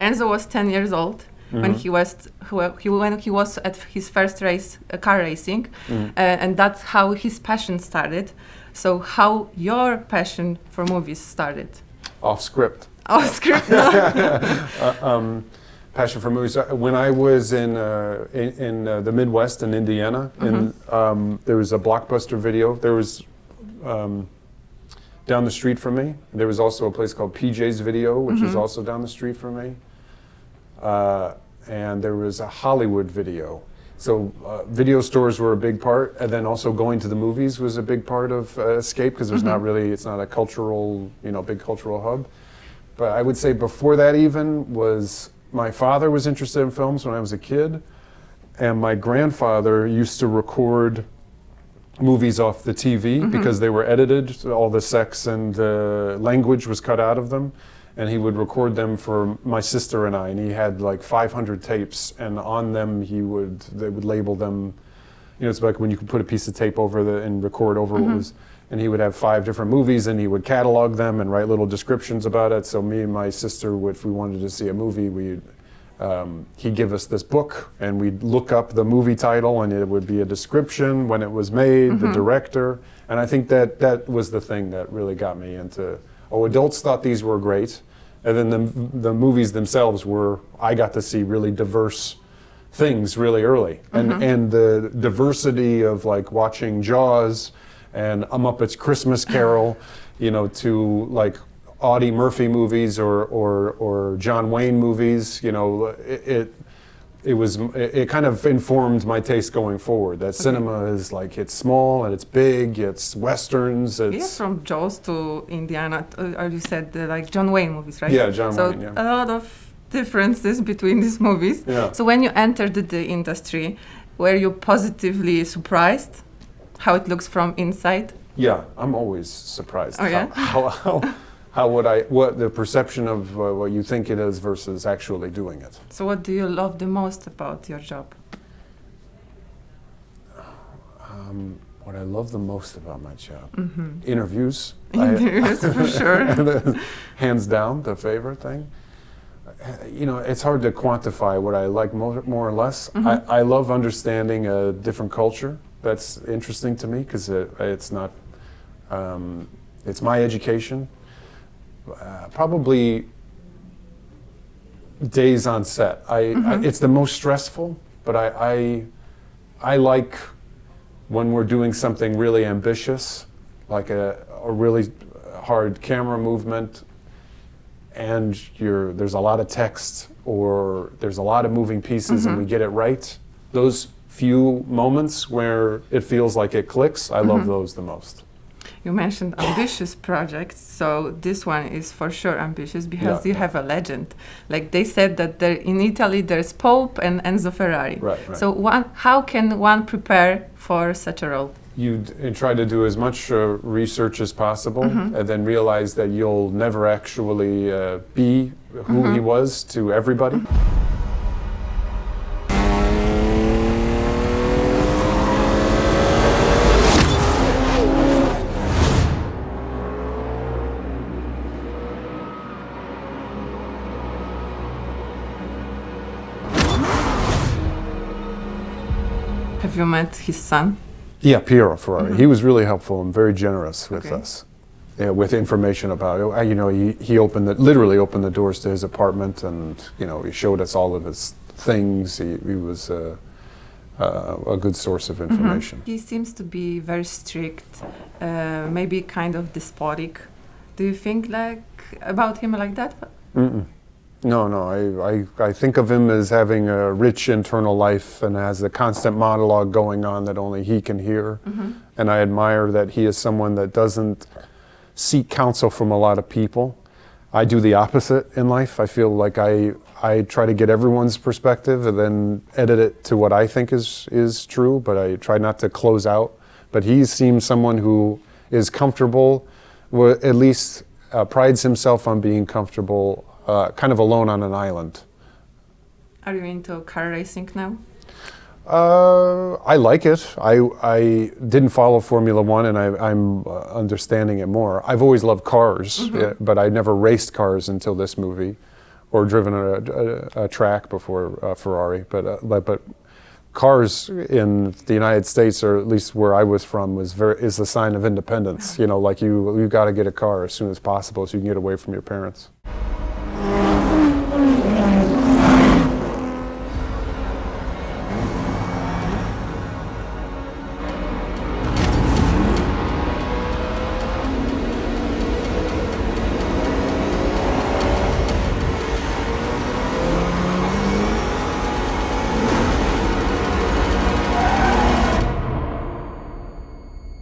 Enzo was 10 years old when he was at his first race, car racing, and that's how his passion started. So how your passion for movies started? Off script. Off script. Passion for movies. When I was in the Midwest in Indiana, there was a Blockbuster video. There was down the street from me. There was also a place called PJ's Video, which is also down the street from me. And there was a Hollywood Video. So video stores were a big part, and then also going to the movies was a big part of escape, because there's not really, it's not a cultural, big cultural hub. But I would say before that even was, my father was interested in films when I was a kid, and my grandfather used to record movies off the TV because they were edited, all the sex and language was cut out of them, and he would record them for my sister and I, and he had like 500 tapes, and on them they would label them, it's like when you could put a piece of tape over and record over what was, and he would have 5 different movies, and he would catalog them and write little descriptions about it. So me and my sister would, if we wanted to see a movie, he'd give us this book, and we'd look up the movie title, and it would be a description, when it was made, the director, and I think that was the thing that really got me into, adults thought these were great, and then the movies themselves I got to see really diverse things really early, and the diversity of like watching Jaws and A Muppet's Christmas Carol, to like Audie Murphy movies or John Wayne movies, it kind of informed my taste going forward. That cinema is like, it's small and it's big, it's westerns. It's from Jaws to Indiana, or you said like John Wayne movies, right? Yeah, John Wayne, So a lot of differences between these movies. Yeah. So when you entered the industry, were you positively surprised how it looks from inside? Yeah, I'm always surprised. Oh, yeah? What the perception of what you think it is versus actually doing it. So what do you love the most about your job? What I love the most about my job? Interviews. Interviews, for sure. Hands down, the favorite thing. It's hard to quantify what I like more or less. I love understanding a different culture. That's interesting to me, because it's not, it's my education. Probably days on set. It's the most stressful, but I like when we're doing something really ambitious, like a really hard camera movement, and there's a lot of text, or there's a lot of moving pieces, and we get it right. Those few moments where it feels like it clicks, I love those the most. You mentioned ambitious projects, so this one is for sure ambitious because you have a legend. Like they said that in Italy there's Pope and Enzo Ferrari. Right. So how can one prepare for such a role? You try to do as much research as possible, and then realize that you'll never actually be who he was to everybody. Have you met his son? Yeah, Piero Ferrari. He was really helpful and very generous with us, with information about it. He literally opened the doors to his apartment, and he showed us all of his things. He was a good source of information. He seems to be very strict, maybe kind of despotic. Do you think about him like that? No. I think of him as having a rich internal life and has a constant monologue going on that only he can hear. And I admire that he is someone that doesn't seek counsel from a lot of people. I do the opposite in life. I feel like I try to get everyone's perspective and then edit it to what I think is true, but I try not to close out. But he seems someone who is comfortable, at least prides himself on being comfortable, kind of alone on an island. Are you into car racing now? I like it. I didn't follow Formula One, and I'm understanding it more. I've always loved cars, but I never raced cars until this movie. or driven a track before Ferrari, but cars in the United States, or at least where I was from, is a sign of independence. You know, like you got to get a car as soon as possible so you can get away from your parents.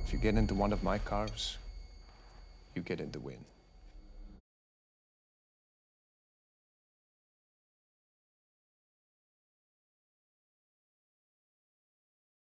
If you get into one of my cars, you get in the win.